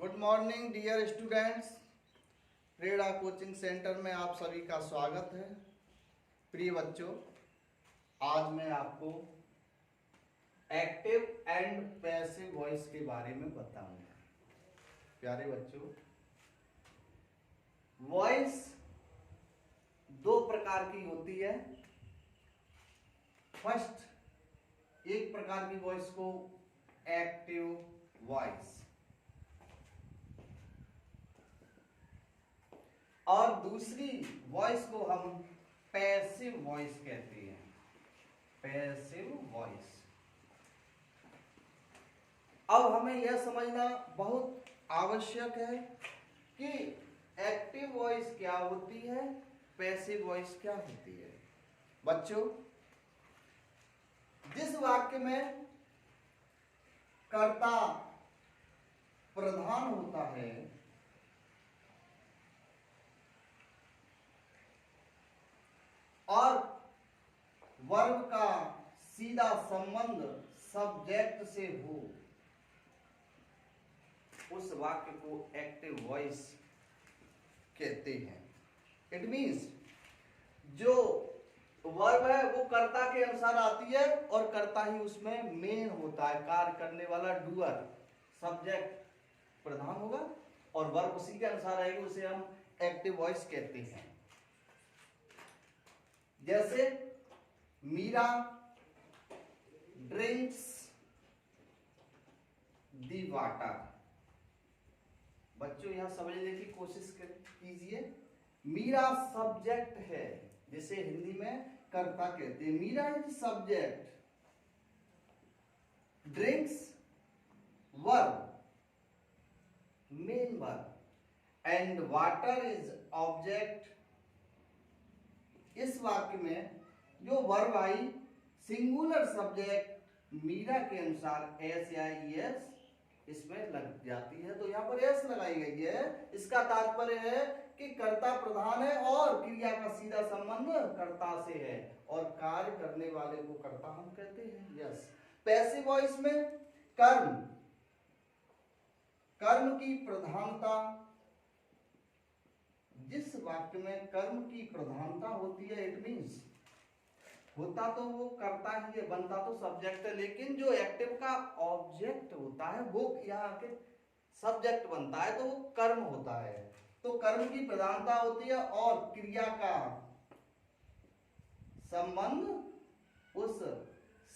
Good morning dear students. Prerna coaching centre में आप सभी का स्वागत है। प्रिय बच्चों, आज मैं आपको एक्टिव एंड पैसिव वॉइस के बारे में बताऊंगा। प्यारे बच्चों, वॉइस दो प्रकार की होती है। फर्स्ट, एक प्रकार की वॉइस को एक्टिव वॉइस और दूसरी वॉइस को हम पैसिव वॉइस कहते हैं। Passive voice. अब हमें यह समझना बहुत आवश्यक है कि एक्टिव वॉइस क्या होती है, पैसिव वॉइस क्या होती है। बच्चों, जिस वाक्य में कर्ता प्रधान होता है और वर्ब का सीधा संबंध सब्जेक्ट से हो, उस वाक्य को एक्टिव वॉइस कहते हैं। इट मीन्स जो वर्ब है वो कर्ता के अनुसार आती है और कर्ता ही उसमें मेन होता है, कार्य करने वाला डूअर। सब्जेक्ट प्रधान होगा और वर्ब उसी के अनुसार आएगी, उसे हम एक्टिव वॉइस कहते हैं। जैसे मीरा ड्रिंक्स दी वाटर। बच्चों, यहां समझने की कोशिश कीजिए। मीरा सब्जेक्ट है, जिसे हिंदी में कर्ता कहते हैं। Meera is subject, drinks verb, main verb, and water is object. इस वाक्य में जो वर्ब आई सिंगुलर सब्जेक्ट मीरा के अनुसार एस या एस इसमें लग जाती है, तो यहां पर एस लगाई गई है। इसका तात्पर्य है कि कर्ता प्रधान है और क्रिया का सीधा संबंध कर्ता से है और कार्य करने वाले को कर्ता हम कहते हैं। यस। पैसिव वॉइस में कर्म की प्रधानता, जिस वाक्य में कर्म की प्रधानता होती है, इट मीन्स होता तो वो कर्ता ही है, बनता तो सब्जेक्ट है, लेकिन जो एक्टिव का ऑब्जेक्ट होता है वो यहाँ के सब्जेक्ट बनता है, तो वो कर्म होता है। तो कर्म की प्रधानता होती है और क्रिया का संबंध उस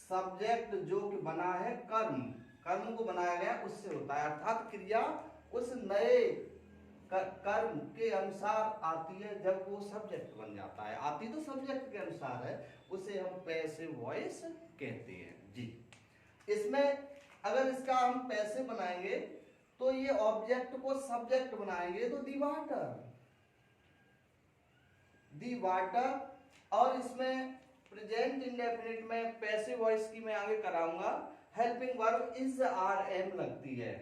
सब्जेक्ट जो कि बना है कर्म को बनाया गया उससे होता है, अर्थात क्रिया उस नए कर्म के अनुसार आती है जब वो सब्जेक्ट बन जाता है। आती तो सब्जेक्ट के अनुसार है, उसे हम पैसिव वॉइस कहते हैं जी। इसमें अगर इसका हम पैसिव बनाएंगे तो ये ऑब्जेक्ट को सब्जेक्ट बनाएंगे, तो दी वाटर, और इसमें प्रेजेंट इंडेफिनिट में पैसिव वॉइस की मैं आगे कराऊंगा। Helping verb is are am लगती है।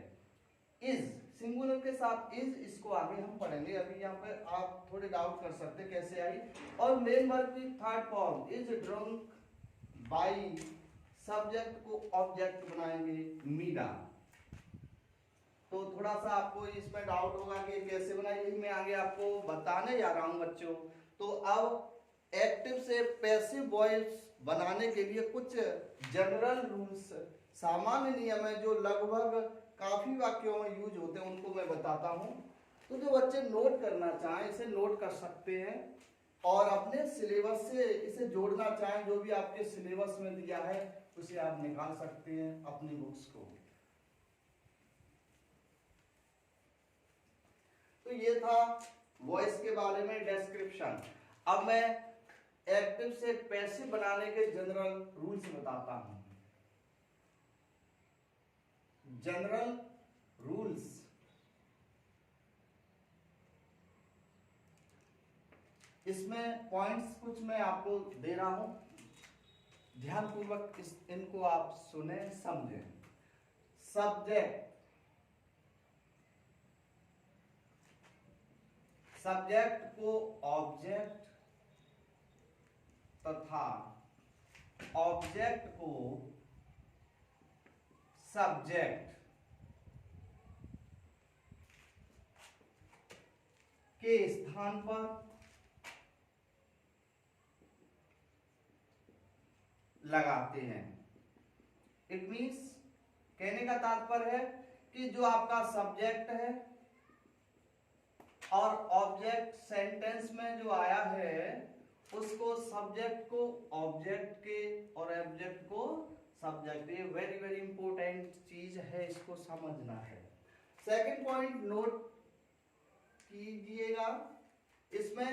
इज सिंगुलर के साथ इज, इसको आगे हम पढ़ेंगे। अभी यहाँ पे आप थोड़े डाउट कर सकते कैसे आई। और मेन वर्ब की third form is drunk by, subject को ऑब्जेक्ट बनाएंगे मीरा। तो थोड़ा सा आपको इसमें डाउट होगा कि कैसे बनाई, यही मैं आगे आपको बताने जा रहा हूं बच्चों। तो अब एक्टिव से पैसिव वॉइस बनाने के लिए कुछ जनरल रूल्स, सामान्य नियम है जो लगभग काफी वाक्यों में यूज होते हैं, उनको मैं बताता हूं। तो जो बच्चे नोट करना चाहें इसे नोट कर सकते हैं और अपने सिलेबस से इसे जोड़ना चाहें, जो भी आपके सिलेबस में दिया है उसे आप निकाल सकते हैं अपनी बुक्स को। तो ये था वॉइस के बारे में डिस्क्रिप्शन। अब मैं एक्टिव से पैसिव बनाने के जनरल रूल्स बताता हूं। जनरल रूल्स, इसमें पॉइंट्स कुछ मैं आपको दे रहा हूं, ध्यानपूर्वक इनको आप सुने समझें। सब्जेक्ट को ऑब्जेक्ट तथा ऑब्जेक्ट को सब्जेक्ट के स्थान पर लगाते हैं। इट मीन्स कहने का तात्पर्य है कि जो आपका सब्जेक्ट है और ऑब्जेक्ट सेंटेंस में जो आया है उसको सब्जेक्ट को ऑब्जेक्ट के और ऑब्जेक्ट को सब्जेक्ट, ये वेरी वेरी इंपॉर्टेंट चीज है, इसको समझना है। सेकंड पॉइंट नोट कीजिएगा, इसमें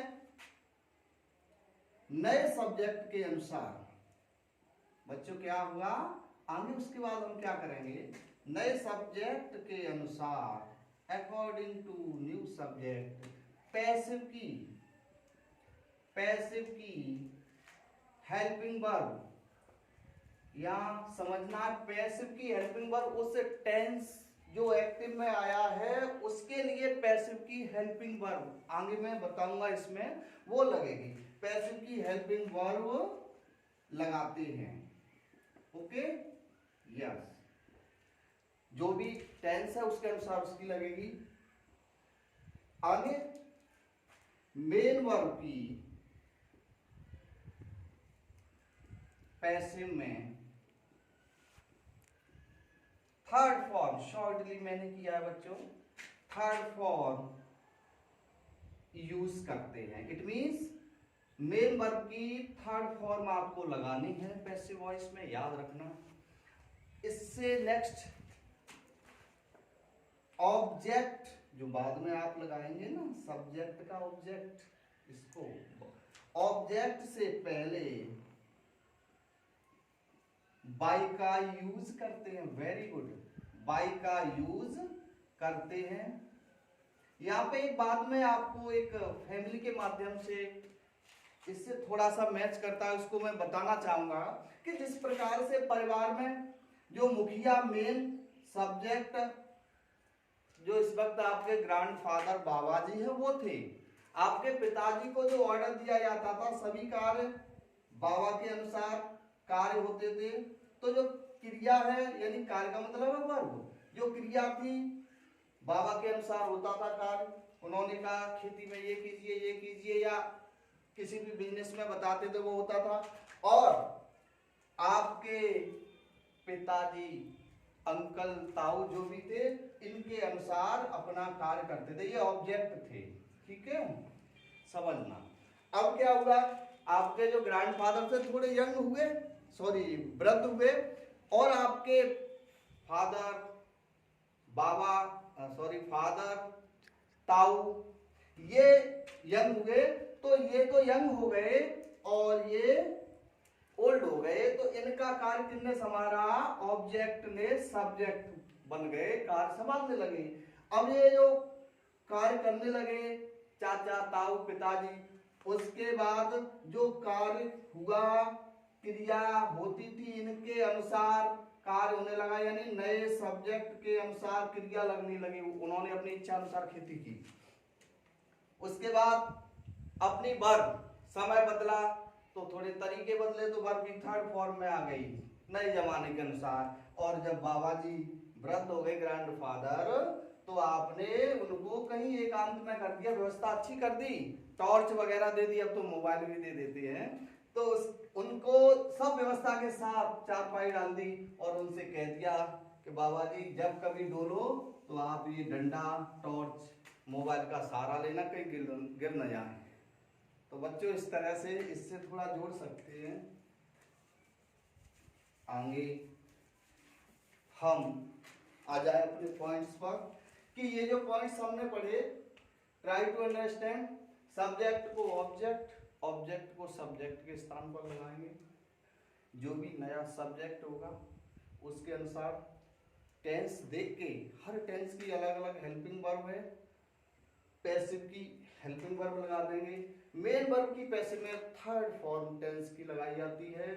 नए सब्जेक्ट के अनुसार बच्चों क्या हुआ आगे, उसके बाद हम क्या करेंगे, नए सब्जेक्ट के अनुसार according to new subject passive की हेल्पिंग वर्ब, यहां समझना पैसिव की हेल्पिंग वर्ब उस टेंस जो एक्टिव में आया है उसके लिए पैसिव की हेल्पिंग वर्ब, आगे मैं बताऊंगा इसमें, वो लगेगी। पैसिव की हेल्पिंग वर्ब लगाते हैं। ओके, यस, जो भी टेंस है उसके अनुसार उसकी लगेगी। आगे मेन वर्ब की पैसिव में थर्ड फॉर्म, शॉर्टली मैंने किया है बच्चों, थर्ड फॉर्म यूज करते हैं। इट मींस मेन वर्ब की थर्ड फॉर्म आपको लगानी है पैसिव वॉइस में, याद रखना। इससे नेक्स्ट ऑब्जेक्ट जो बाद में आप लगाएंगे ना, सब्जेक्ट का ऑब्जेक्ट, इसको ऑब्जेक्ट से पहले बाय का यूज करते हैं। वेरी गुड, बाय का यूज करते हैं। यहाँ पे एक बात मैं आपको एक फैमिली के माध्यम से इससे थोड़ा सा मैच करता है, उसको मैं बताना चाहूंगा कि जिस प्रकार से परिवार में जो मुखिया मेन सब्जेक्ट जो इस वक्त आपके ग्रैंडफादर बाबा जी हैं वो थे, आपके पिताजी को जो ऑर्डर दिया जाता था सभी कार्य बाबा के अनुसार कार्य होते थे। तो जो क्रिया है यानी कार्य का मतलब है वर्ब, जो क्रिया थी बाबा के अनुसार होता था कार्य, उन्होंने कहा खेती में ये कीजिए या किसी भी बिजनेस में बताते थे वो होता था। और आपके पिताजी अंकल ताऊ जो भी थे इनके अनुसार अपना कार्य करते थे, ये ऑब्जेक्ट थे। ठीक है, समझना। अब क्या हुआ, आपके जो ग्रैंडफादर थे थोड़े यंग हुए, सॉरी वृद्ध हुए, और आपके फादर बाबा फादर ताऊ ये यंग हुए, तो ये तो यंग हो गए और ये ओल्ड हो गए, तो इनका कार्य किसने संभाला, ऑब्जेक्ट ने सब्जेक्ट बन गए, कार्य संभालने लगे। अब ये जो कार्य करने लगे चाचा ताऊ पिताजी, उसके बाद जो कार्य हुआ क्रिया होती थी इनके अनुसार कार्य होने लगा, यानी नए सब्जेक्ट के अनुसार क्रिया लगने लगी, उन्होंने अपनी इच्छा अनुसार खेती की। उसके बाद अपनी वर्ब समय बदला तो थोड़े तरीके बदले, तो वर्ब की थर्ड फॉर्म में आ गई नए जमाने के अनुसार। और जब बाबा जी वृद्ध हो गए ग्रैंडफादर, तो आपने उनको कहीं एकांत में कर दिया, व्यवस्था अच्छी कर दी, टॉर्च वगैरह दे दी, अब तो मोबाइल भी दे देते हैं, तो उनको सब व्यवस्था के साथ चारपाई डाल दी और उनसे कह दिया कि बाबा जी जब कभी डोलो तो आप ये डंडा टॉर्च मोबाइल का सहारा लेना, कहीं गिर न जाए। तो बच्चों इस तरह से इससे थोड़ा जोड़ सकते हैं। आगे हम आ जाए अपने पॉइंट्स पर कि ये जो पॉइंट्स हमने पढ़े, ट्राई टू अंडरस्टैंड, सब्जेक्ट को ऑब्जेक्ट, ऑब्जेक्ट को सब्जेक्ट के स्थान पर लगाएंगे, जो भी नया सब्जेक्ट होगा उसके अनुसार टेंस देख के, हर टेंस की अलग अलग हेल्पिंग वर्ब है, पैसिव की हेल्पिंग वर्ब लगा देंगे। मेन वर्ब की पैसिव में थर्ड फॉर्म टेंस की लगाई जाती है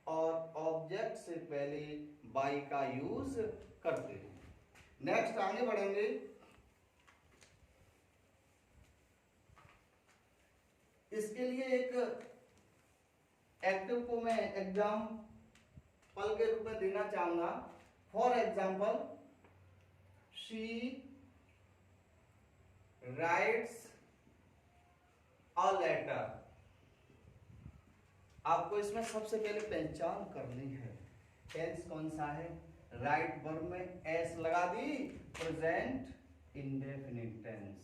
और ऑब्जेक्ट से पहले बाय का यूज करते हैं। नेक्स्ट आगे बढ़ेंगे, इसके लिए एक एक्टिव को मैं एग्जाम्पल के रूप में देना चाहूंगा। For example, she writes a letter. आपको इसमें सबसे पहले पहचान करनी है टेंस कौन सा है। राइट वर्ब में एस लगा दी, प्रेजेंट इंडेफिनिट टेंस,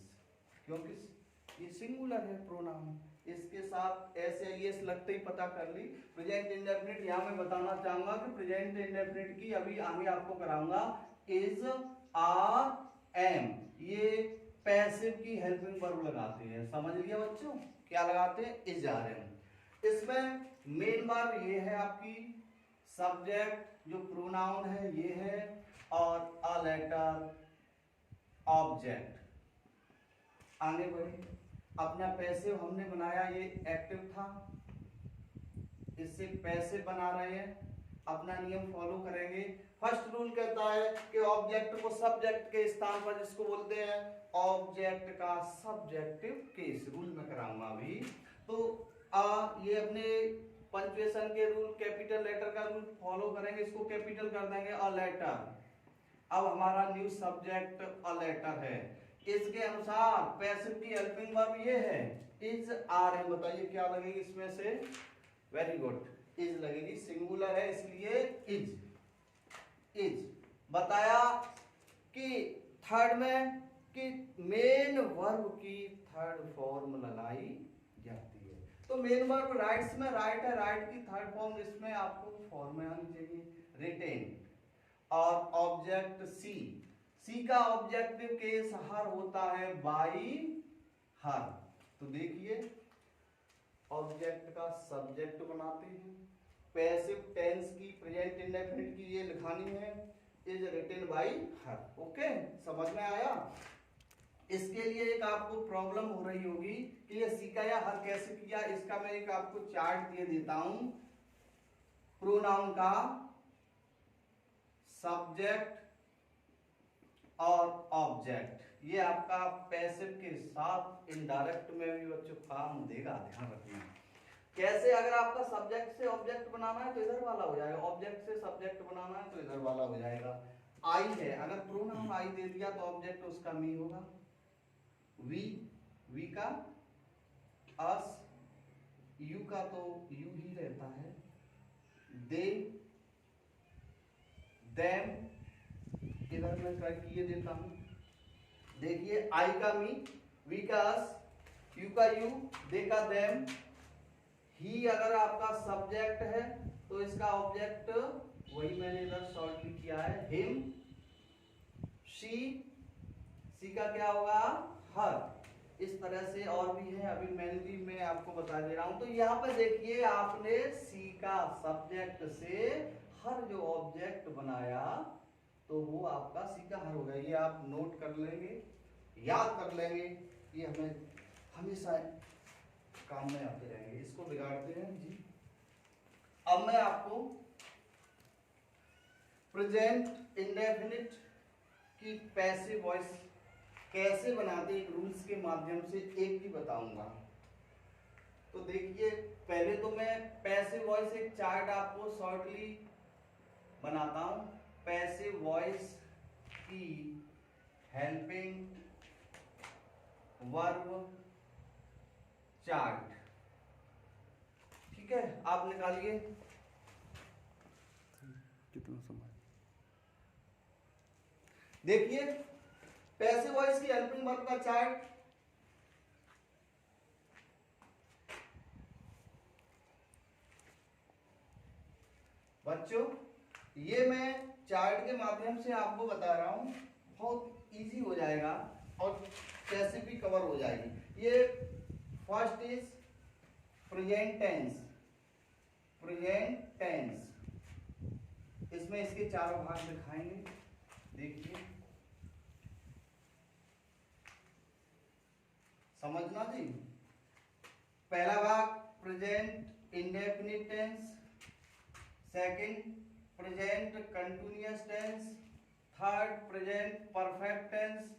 क्योंकि ये सिंगुलर है प्रोनाउन, इसके साथ एस या एस लगते ही पता कर ली। प्रेजेंट इंडेफिनिट यहां मैं बताना चाहूंगा कि प्रेजेंट इंडेफिनिट की अभी आगे आपको कराऊंगा इज, आर, एम, ये पैसिव की हेल्पिंग वर्ब लगाते हैं। समझ लिया बच्चों, क्या लगाते हैं, इज, आर, एम। इसमें मेन वर्ब ये है आपकी, सब्जेक्ट जो प्रोनाउन है ये है, और अ लेटर ऑब्जेक्ट। आगे बढ़े, अपना पैसिव हमने बनाया, ये एक्टिव था, इससे पैसिव बना रहे हैं। अपना नियम फॉलो करेंगे। फर्स्ट रूल कहता है कि ऑब्जेक्ट को सब्जेक्ट के स्थान पर जिसको बोलते हैं ऑब्जेक्ट का सब्जेक्टिव केस, रूल में कराऊंगा अभी। तो ये अपने पंक्चुएशन के रूल, कैपिटल लेटर का रूल फॉलो करेंगे, इसको कैपिटल कर देंगे अ लेटर। अब हमारा न्यू सब्जेक्ट अ लेटर है, इसके अनुसार पैसिव की हेल्पिंग वर्ब ये है इज, आर, एम। बताइए क्या लगेगी इसमें से, वेरी गुड, इज लगेगी, सिंगुलर है इसलिए इज। इज बताया कि थर्ड में कि मेन वर्ब की थर्ड फॉर्म लगाई जाती है। तो मेन वर्ब राइट्स में राइट है, राइट की थर्ड फॉर्म इसमें आपको फॉर्म में आनी चाहिए, रिटेन। और ऑब्जेक्ट सी, सी का ऑब्जेक्टिव केस हर होता है बाई हर। तो देखिए ऑब्जेक्ट का सब्जेक्ट बनाते हैं, पैसिव टेंस की प्रेजेंट इंडेफिनिट की ये लिखानी है, is written by her. Okay, समझ में आया। इसके लिए एक आपको प्रॉब्लम हो रही होगी कि ये सीखा या हर कैसे किया, इसका मैं एक आपको चार्ट दे देता हूं। प्रोनाउन का सब्जेक्ट और ऑब्जेक्ट, ये आपका पैसिव के साथ इनडायरेक्ट में भी बच्चों काम देगा, ध्यान रखना। कैसे, अगर आपका सब्जेक्ट से ऑब्जेक्ट बनाना है तो इधर वाला हो जाएगा, ऑब्जेक्ट से सब्जेक्ट बनाना है तो इधर वाला हो जाएगा। आई है, अगर प्रोनाउन आई दे दिया तो ऑब्जेक्ट उसका मी होगा। वी, वी का अस, यू का तो यू ही रहता है। दे, देम, इधर मैं कर किए देता हूं। देखिए आई का मी, वी का अस, यू का यू, दे का देम। ही अगर आपका सब्जेक्ट है तो इसका ऑब्जेक्ट वही मैंने इधर शॉर्टली किया है, हिम। शी, सी का क्या होगा, हर। इस तरह से और भी है, अभी मेनली मैं आपको बता दे रहा हूं। तो यहाँ पे देखिए आपने सी का सब्जेक्ट से हर जो ऑब्जेक्ट बनाया तो वो आपका सी का हर होगा। ये आप नोट कर लेंगे, याद कर लेंगे, ये हमें हमेशा काम में आते रहेंगे, इसको बिगाड़ते हैं जी। अब मैं आपको प्रेजेंट इंडेफिनिट की पैसिव वॉइस कैसे बनाते हैं रूल्स के माध्यम से एक ही बताऊंगा। तो देखिए पहले तो मैं पैसिव वॉइस एक चार्ट आपको शॉर्टली बनाता हूं, पैसिव वॉइस की हेल्पिंग वर्ब चार्ट। ठीक है, आप निकालिए कितना समय। देखिए पैसिव वॉइस की हेल्पिंग वर्ब का चार्ट, बच्चों ये मैं चार्ट के माध्यम से आपको बता रहा हूं, बहुत इजी हो जाएगा और कैसे भी कवर हो जाएगी। ये first is present tense, present tense, इसमें इसके चारों भाग दिखाएंगे। देखिए समझना जी। पहला भाग present indefinite tense, second present continuous tense, third present perfect tense,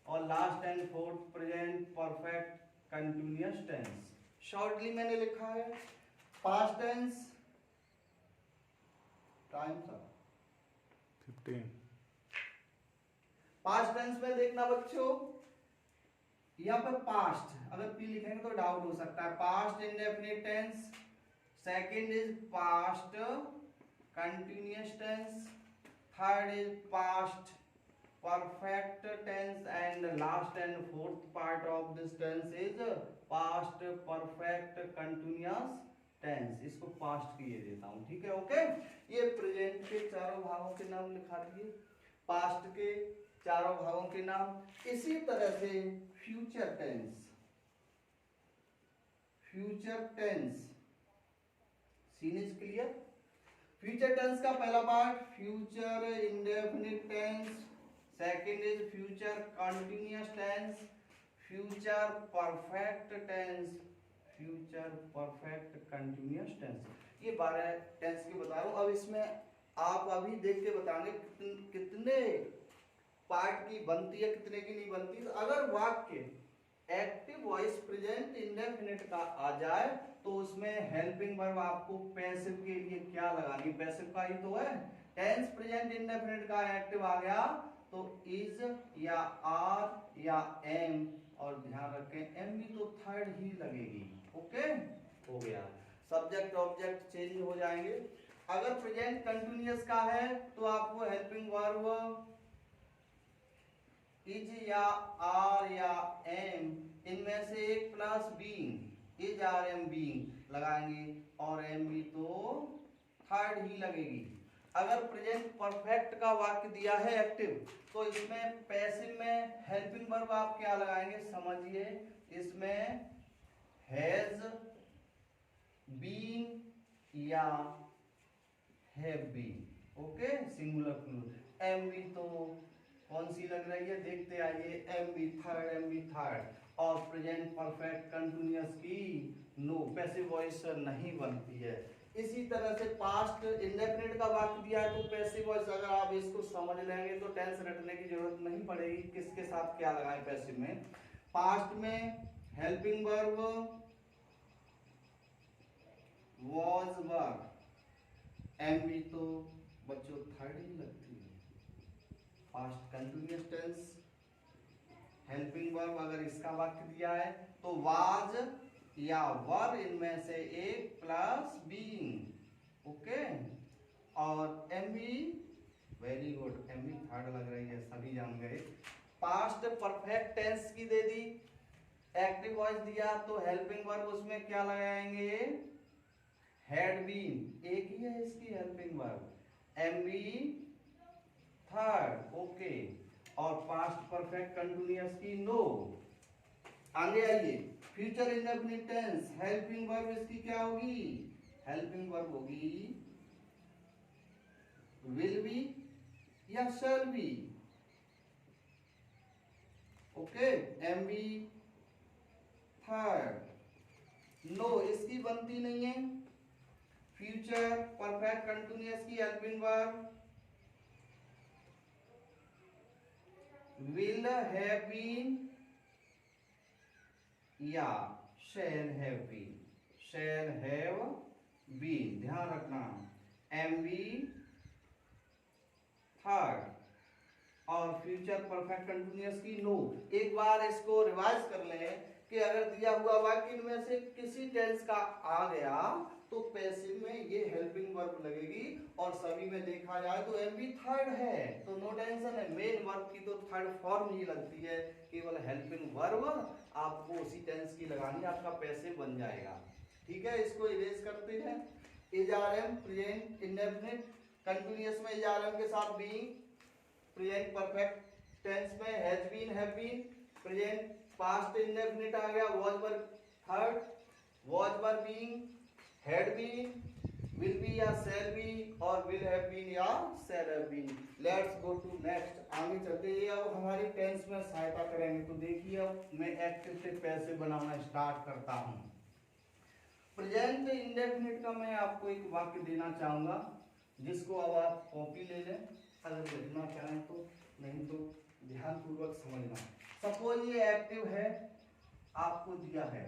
और last and fourth present perfect continuous tense. Shortly मैंने लिखा है पास्ट टेंस, टाइम था 15। पास्ट टेंस में देखना बच्चों, यहाँ पर पास्ट अगर पी लिखेंगे तो डाउट हो सकता है। Past indefinite tense, second is past continuous tense, third is past perfect tense and last and fourth part of this tense is past perfect continuous tense. इसको पास्ट की ये देता हूं, ठीक है, ओके। ये प्रेजेंट के चारों भागों के नाम लिखा दिए, पास्ट के चारों भागों के नाम। इसी तरह से future tense, future tense, scene is clear. Future tense का पहला part future indefinite tense, second is future continuous tense, future perfect tense, future perfect continuous tense. ये 12 टेंस की बता रहा हूं। अब इसमें आप अभी देख के बताएंगे कितने पार्ट की बनती है, कितने की नहीं बनती। तो अगर वाक्य एक्टिव वॉइस प्रेजेंट इंडेफिनिट का आ जाए तो उसमें हेल्पिंग वर्ब आपको पैसिव के लिए क्या लगानी, पैसिव का ही तो है। टेंस प्रेजेंट इंडेफिनिट का एक्टिव आ गया तो इज या आर या एम, और ध्यान रखें एम भी तो थर्ड ही लगेगी, ओके, हो गया। सब्जेक्ट ऑब्जेक्ट चेंज हो जाएंगे। अगर प्रेजेंट कंटिन्यूअस का है तो आपको हेल्पिंग वर्ब इज या आर या एम, इनमें से एक plus being, is are am being लगाएंगे, और एम भी तो थर्ड ही लगेगी। अगर प्रेजेंट परफेक्ट का वाक्य दिया है एक्टिव तो इसमें पैसिव में हेल्पिंग वर्ब आप क्या लगाएंगे, समझिए। इसमें हैज बीन या have been, okay, singular plural. M भी तो कौन सी लग रही है, देखते आइए, M V third, M V third. और प्रेजेंट परफेक्ट कंटिन्यूअस की नो, पैसिव वॉइस नहीं बनती है। इसी तरह से पास्ट इंडेफिनिट का वाक्य दिया है तो पैसिव वॉइस, अगर आप इसको समझ लेंगे तो टेंस रटने की जरूरत नहीं पड़ेगी, किसके साथ क्या लगाएं पैसिव में। पास्ट में helping verb was were, M V तो बच्चों थर्ड ही लगती है। Past continuous tense helping verb अगर इसका वाक्य दिया है तो वाज या वर, इनमें से एक प्लस बीइंग, ओके। और M V, very good, M V third लग रही है, सभी जान गए। पास्ट परफेक्ट टेंस की दे दी, एक्टिव वॉइस दिया तो हेल्पिंग वर्ब उसमें क्या लगाएंगे, हैड बीन, एक ही है इसकी helping verb, M V third, okay. और पास्ट परफेक्ट कंटिन्यूअस की नो। आगे आइए, future indefinite tense helping verb इसकी क्या होगी, हेल्पिंग वर्ब होगी विल बी या shall be, okay, M V third. No इसकी बनती नहीं है। फ्यूचर परफेक्ट कंटिन्यूअस की helping verb will have been या shall have been, shall have been, ध्यान रखना, एम बी थर्ड। और फ्यूचर परफेक्ट कंटिन्यूअस की नो। एक बार इसको रिवाइज कर लें कि अगर दिया हुआ वाक्य में से किसी टेंस का आ गया तो पैसिव में ये हेल्पिंग वर्ब लगेगी, और सभी में देखा जाए तो एम बी थर्ड है तो नो टेंशन है। मेन वर्ब की तो थर्ड फॉर्म ही लगती है, केवल हेल्पिंग वर्ब आपको उसी टेंस की लगानी, आपका पैसिव बन जाएगा, ठीक है। इसको इरेज करते हैं। Is are am present indefinite continuous में इज आर एम के साथ बीइंग, प्रेजेंट परफेक्ट टेंस में has been have been, present past indefinite आ गया was were third, was were being, had been, will be या shall be, और will have been या shall have been. Let's go to next, आगे चलते हैं। अब हमारी टेंस में सहायता करेंगे तो देखिए अब मैं एक्टिव से पैसिव बनाना स्टार्ट करता हूं। प्रेजेंट इंडेफिनिट का मैं आपको एक वाक्य देना चाहूंगा जिसको अब आप कॉपी ले लें अगर लिखना चाहें तो, नहीं तो ध्यान पूर्वक समझना। सपोज ये एक्टिव है, आपको दिया है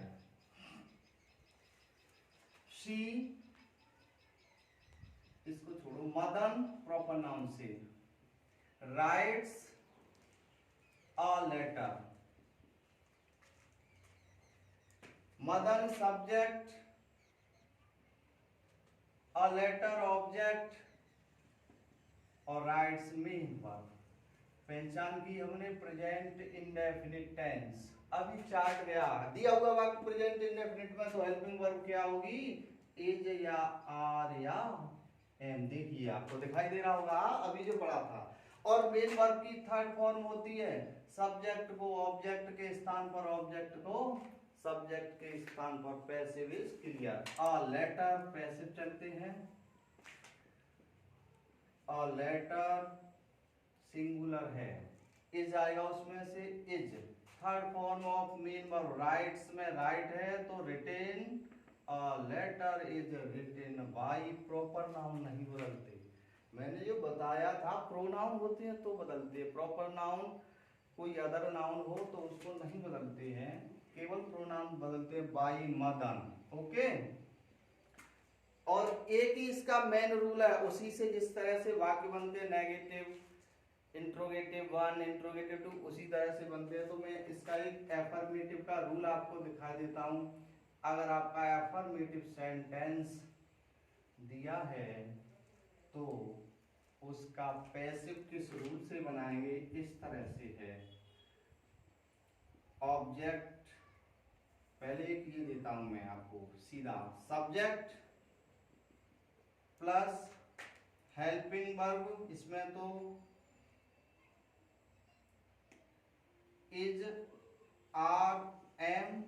शी, इसको छोड़ो, मदन प्रॉपर नाउन से writes a letter, Madan subject, a letter object और राइट्स मेन वर्ब। पहचान की हमने प्रेजेंट इंडेफिनिट टेंस। अभी चार्ट गया दिया हुआ वाक्य प्रेजेंट इंडेफिनिट में, तो हेल्पिंग वर्ब क्या होगी, इज या आर या एम। देखिए आपको दिखाई दे रहा होगा अभी जो पढ़ा था। और मेन वर्ब की थर्ड फॉर्म होती है सब्जेक्ट को ऑब्जेक्ट के स्थान पर, ऑब्जेक्ट को सब्जेक्ट के स्थान पर। Passive is clear. A letter passive चलते हैं, अ लेटर सिंगुलर है, इज आएगा उसमें से is. Third form of main verb writes में राइट है तो written, a letter is written by. Proper noun नहीं बदलते, मैंने जो बताया था प्रोनाउन होते हैं तो बदलते हैं, प्रॉपर नाउन कोई अदर नाउन हो तो उसको नहीं बदलते हैं, केवल प्रोनाउन बदलते हैं। By Madan, okay. और एक ही इसका मेन रूल है, उसी से जिस तरह से वाक्य बनते हैं नेगेटिव, इंट्रोगेटिव 1, इंट्रोगेटिव 2 उसी तरह से बनते हैं। तो मैं इसका एक एफर्मेटिव का रूल आपको दिखा देता हूं। अगर आपका एफर्मेटिव सेंटेंस दिया है तो उसका पैसिव किस रूल से बनाएंगे, इस तरह से है। ऑब्जेक्ट, पहले एक ये देता हूं मैं आपको सीधा, सब्जेक्ट प्लस हेल्पिंग वर्ब, इसमें तो is are am,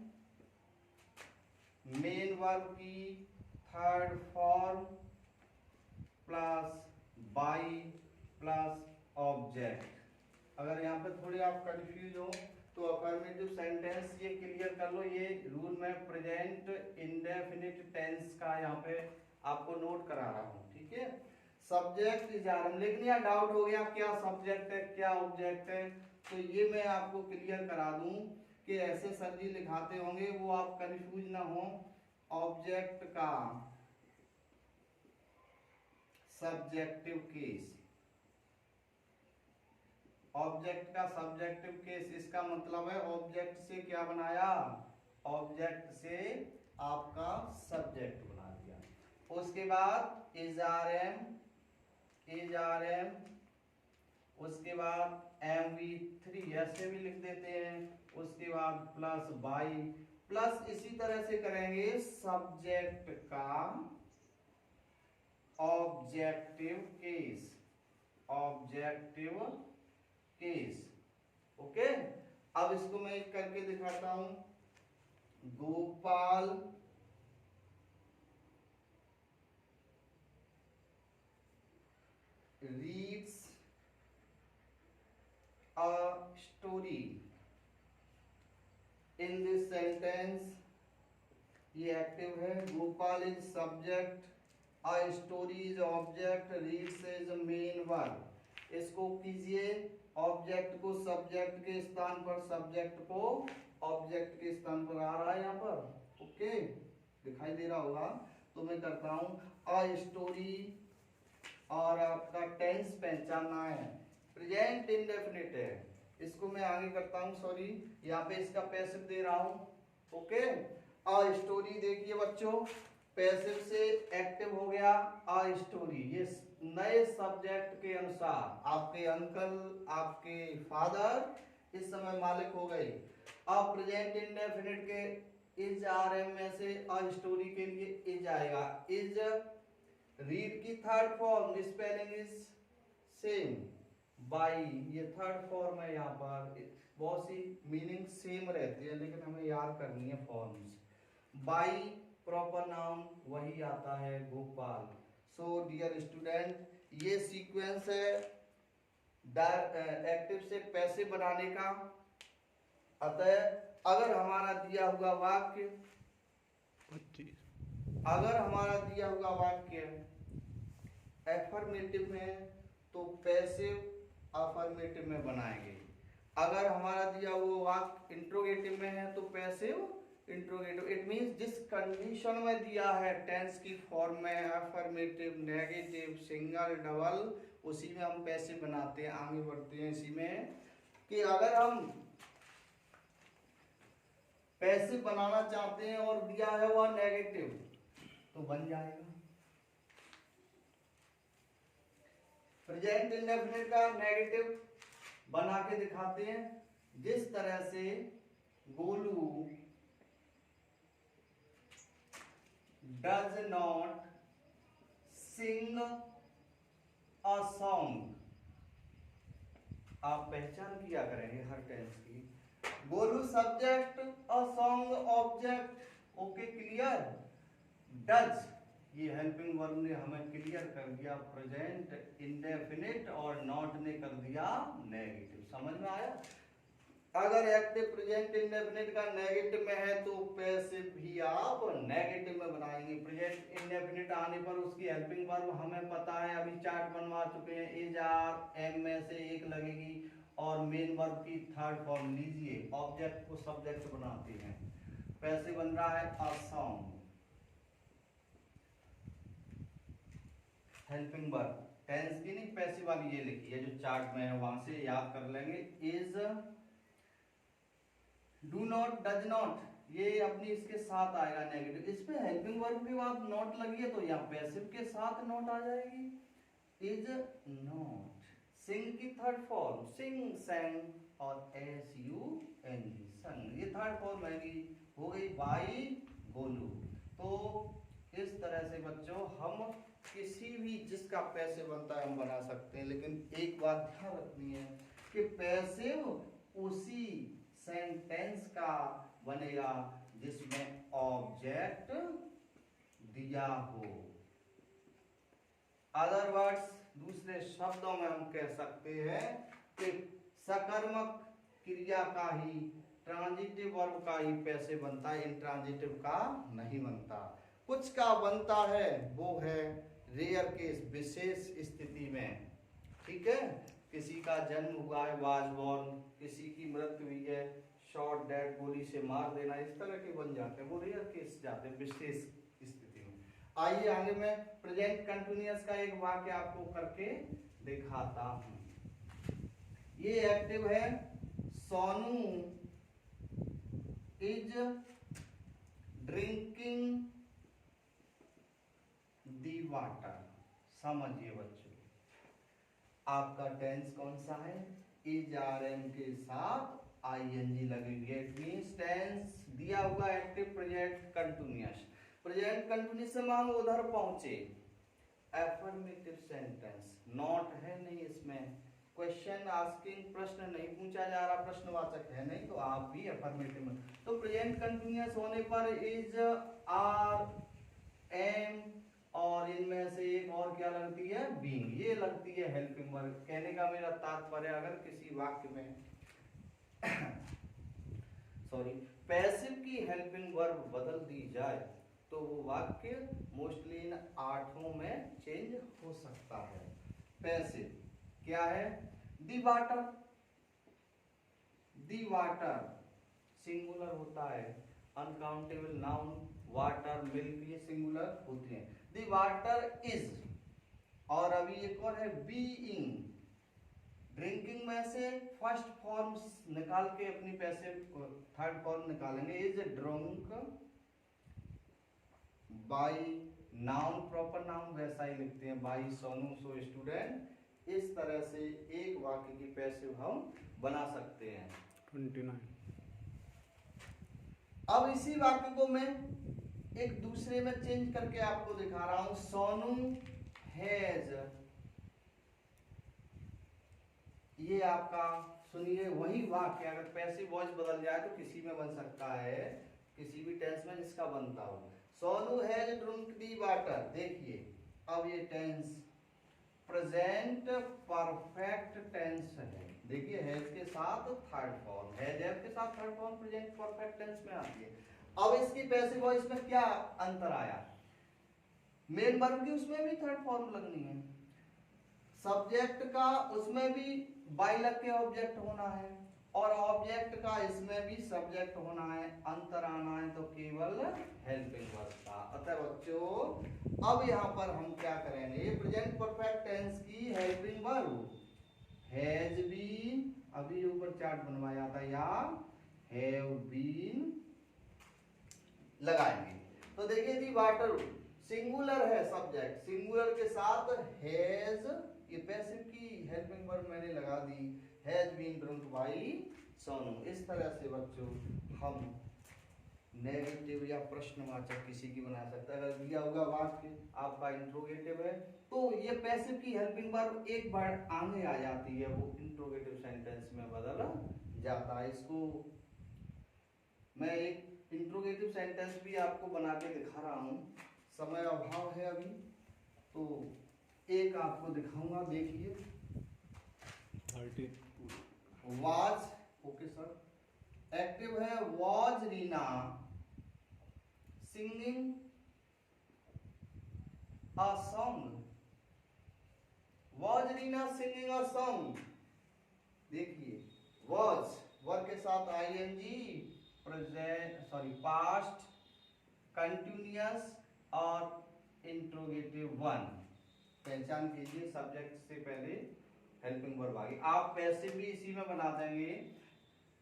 main verb की third form plus by plus object. अगर यहाँ पे थोड़ी आप कंफ्यूज हो तो अफर्मेटिव सेंटेंस ये क्लियर कर लो, ये रूल में प्रेजेंट इंडेफिनिट टेंस का यहाँ पे आपको नोट करा रहा हूँ, ठीक है। सब्जेक्ट इज आर एम, लेकिन यहाँ डाउट हो गया क्या सब्जेक्ट है क्या ऑब्जेक्ट है, तो ये मैं आपको क्लियर करा दूं कि ऐसे सर जी लिखाते होंगे, वो आप कंफ्यूज ना हो। ऑब्जेक्ट का सब्जेक्टिव केस, ऑब्जेक्ट का सब्जेक्टिव केस, इसका मतलब है ऑब्जेक्ट से क्या बनाया, ऑब्जेक्ट से आपका सब्जेक्ट बना दिया। उसके बाद is are am, is are am, उसके बाद MV3 ऐसे भी लिख देते हैं, उसके बाद प्लस बाई, प्लस इसी तरह से करेंगे सब्जेक्ट का objective case, objective case, okay. अब इसको मैं एक करके दिखाता हूं। Gopal reads a story। in this sentence ये एक्टिव है, Gopal is subject, a story is object, reads is main verb. इसको कीजिए, ऑब्जेक्ट को सब्जेक्ट के स्थान पर, सब्जेक्ट को ऑब्जेक्ट के स्थान पर आ रहा है यहाँ पर, ओके दिखाई दे रहा होगा। तो मैं करता हूं a story, और आपका टेंस पहचानना है, प्रेजेंट इंडेफिनिट है, इसको मैं आगे करता हूं, सॉरी यहाँ पे इसका पैसिव दे रहा हूं, ओके। अ स्टोरी देखिए बच्चों, पैसिव से एक्टिव हो गया अ स्टोरी, ये नए सब्जेक्ट के अनुसार आपके अंकल, आपके फादर इस समय मालिक हो गए। अब प्रेजेंट इंडेफिनिट के इज आर एम में से अ स्टोरी के लिए इज आएगा, इज रीड की third form, spelling is same, by ये थर्ड फॉर्म है। यहाँ पर बहुत सी मीनिंग सेम रहती है लेकिन हमें याद करनी है फॉर्म्स। बाई प्रॉपर नाउन वही आता है गोपाल। सो डियर स्टूडेंट, ये सीक्वेंस है एक्टिव से पैसिव बनाने का। अतः अगर हमारा दिया हुआ वाक्य, अगर हमारा दिया हुआ वाक्य एफर्मेटिव में तो पैसिव अफर्मेटिव में बनाएंगे, अगर हमारा दिया हुआ वाक्य इंट्रोगेटिव में है तो पैसिव इंट्रोगेटिव। इट मींस जिस कंडीशन में दिया है टेंस की फॉर्म में, अफर्मेटिव, नेगेटिव, सिंगल, डबल, उसी में हम पैसिव बनाते हैं। आगे बढ़ते हैं इसी में कि अगर हम पैसिव बनाना चाहते हैं और दिया है वह नेगेटिव, तो बन जाएगा। प्रेजेंट इंडेफिनिट का नेगेटिव बना के दिखाते हैं। जिस तरह से Golu does not sing a song, आप पहचान किया करेंगे हर टेंस की। Golu subject, a song object, okay clear. Does ये हेल्पिंग वर्ब ने हमें क्लियर कर दिया प्रेजेंट इंडेफिनिट और नॉट ने कर दिया नेगेटिव। समझ में आया। अगर एक्टिव प्रेजेंट इंडेफिनिट का नेगेटिव में है तो पैसिव भी आप नेगेटिव में बनाएंगे। प्रेजेंट इंडेफिनिट आने पर उसकी हेल्पिंग वर्ब हमें पता है, अभी चार्ट बनवा चुके हैं। इज आर एम में से एक लगेगी और मेन वर्ब की थर्ड फॉर्म लीजिए, ऑब्जेक्ट को सब्जेक्ट बनाते हैं। पैसिव बन रहा है a song, helping verb tense की नहीं पैसिव वाली ये लिखी है जो चार्ट में है, वहां से याद कर लेंगे। Is, do not, does not ये अपनी इसके साथ आएगा नेगेटिव। इसमें हेल्पिंग वर्ब के बाद नॉट लगी है तो यहाँ पैसिव के साथ नॉट आ जाएगी। इज नॉट, सिंग की थर्ड फॉर्म सिंग, सैंग और एस यू एन जी संग, ये थर्ड फॉर्म हो गई बाई गोलू। तो इस तरह से बच्चों हम किसी भी जिसका पैसिव बनता है हम बना सकते हैं, लेकिन एक बात ध्यान रखनी है कि पैसिव उसी सेंटेंस का बनेगा जिसमें ऑब्जेक्ट दिया हो। अदर वर्ड्स, दूसरे शब्दों में हम कह सकते हैं कि सकर्मक क्रिया का ही, ट्रांजिटिव वर्ब का ही पैसिव बनता है, इंट्रांजिटिव का नहीं बनता। कुछ का बनता है वो है रेयर केस, विशेष स्थिति में। ठीक है, किसी का जन्म हुआ है वाज बोर्न, किसी की मृत्यु हुई है शॉट डेड, गोली से मार देना, इस तरह के बन जाते हैं, वो रेयर केस जाते हैं विशेष स्थिति में। आइए आगे मैं प्रेजेंट कंटिन्यूअस का एक वाक्य आपको करके दिखाता हूं। ये एक्टिव है, Sonu is drinking the water. समझिए बच्चों, आपका टेंस कौन सा है, इज आर एम के साथ आईएनजी लगेगी। इट मींस टेंस दिया हुआ active present continuous. Present continuous से हम उधर पहुंचे, एफर्मेटिव सेंटेंस नॉट है नहीं इसमें, क्वेश्चन आस्किंग प्रश्न नहीं पूछा जा रहा, प्रश्नवाचक है नहीं, तो आप भी एफर्मेटिव में। तो प्रेजेंट कंटिन्यूअस होने पर इज, आर, एम और इनमें से एक और क्या लगती है, बीइंग, ये लगती है हेल्पिंग वर्ब। कहने का मेरा तात्पर्य अगर किसी वाक्य में सॉरी पैसिव की हेल्पिंग वर्ब बदल दी जाए तो वो वाक्य मोस्टली इन 8 में चेंज हो सकता है। पैसिव क्या है, the water, the water singular होता है, अनकाउंटेबल नाउन वाटर मिल्क ये सिंगुलर होते हैं। दी वाटर इज, और अभी एक और है बीइंग, ड्रिंकिंग में से फर्स्ट फॉर्म निकाल के अपनी पैसिव थर्ड फॉर्म निकालेंगे, is drunk by noun, proper noun वैसा ही लिखते हैं, बाई सोनू सो स्टूडेंट। इस तरह से एक वाक्य की पैसिव हम बना सकते हैं। 29। अब इसी वाक्य को मैं एक दूसरे में चेंज करके आपको दिखा रहा हूं। सोनू हैज, ये आपका सुनिए वही वाक्य अगर पैसिव वॉइस बदल जाए तो किसी में बन सकता है, किसी भी टेंस में जिसका बनता हो। Sonu has drunk the water, देखिए अब ये टेंस प्रेजेंट परफेक्ट टेंस है। देखिए हैज के साथ थर्ड फॉर्म, हैज के साथ third form present perfect tense में आती है। अब इसकी पैसिव वॉइस में क्या अंतर आया, मेन वर्ब की उसमें भी थर्ड फॉर्म लगनी है, सब्जेक्ट का उसमें भी बाई लग के ऑब्जेक्ट होना है और ऑब्जेक्ट का इसमें भी सब्जेक्ट होना है। अंतर आना है तो केवल हेल्पिंग वर्ब का। अतः बच्चों अब यहाँ पर हम क्या करेंगे, प्रेजेंट परफेक्ट टेंस की हेल्पिंग वर्ब हैज बीन, अभी ऊपर चार्ट बनवाया था, या हैव बीन लगाएंगे। तो देखिए दी वाटर सिंगुलर है, सब्जेक्ट सिंगुलर के साथ हैज, ये पैसिव की हेल्पिंग वर्ब मैंने लगा दी, has been drunk by Sonu. इस तरह से बच्चों हम नेगेटिव या प्रश्नवाचक किसी की बना सकते हैं। अगर दिया होगा वाक्य आपका इंट्रोगेटिव है तो ये पैसिव की हेल्पिंग वर्ब एक बार आगे आ जाती है, वो इंट्रोगेटिव सेंटेंस में बदल जाता है। इसको मैं एक इंट्रोगेटिव सेंटेंस भी आपको बना के दिखा रहा हूँ, समय अभाव है अभी, तो एक आपको दिखाऊंगा, देखिए। वाज, ओके सर, एक्टिव है, was Reena singing a song, was Reena singing a song. देखिए वाज वर्ब के साथ ING, present sorry past, continuous और इंट्रोगेटिव वन। पहचान कीजिए, सब्जेक्ट से पहले हेल्पिंग वर्ब आ गई। आप पैसिव भी इसी में बना देंगे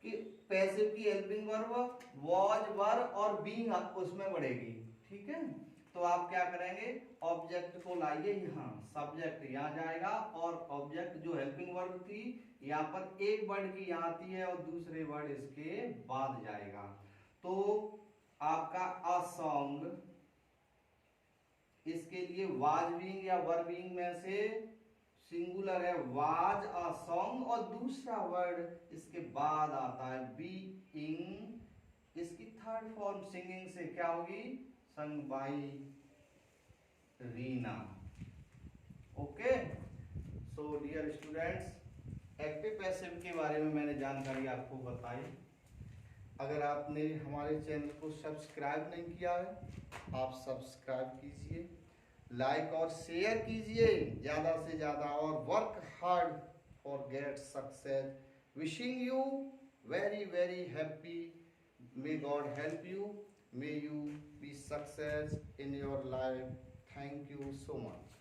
कि पैसिव की हेल्पिंग वर्ब वाज वर और बीइंग उसमें बढ़ेगी, ठीक है। तो आप क्या करेंगे, ऑब्जेक्ट को लाइए यहाँ, सब्जेक्ट यहाँ जाएगा और ऑब्जेक्ट जो हेल्पिंग वर्ब थी यहाँ पर एक वर्ड की यहाँ आती है और दूसरे वर्ड इसके बाद जाएगा। तो आपका अ सॉन्ग, इसके लिए वाज बीइंग या वर बीइंग में से सिंगुलर है वाज अ सॉन्ग और दूसरा वर्ड इसके बाद आता है बीइंग। इसकी थर्ड फॉर्म सिंगिंग से क्या होगी, sung by Reena. Okay, so dear students, active passive के बारे में मैंने जानकारी आपको बताई। अगर आपने हमारे चैनल को सब्सक्राइब नहीं किया है आप सब्सक्राइब कीजिए, लाइक और शेयर कीजिए ज़्यादा से ज़्यादा, और work hard for get success. Wishing you very very happy, may God help you, may you B success in your life. Thank you so much.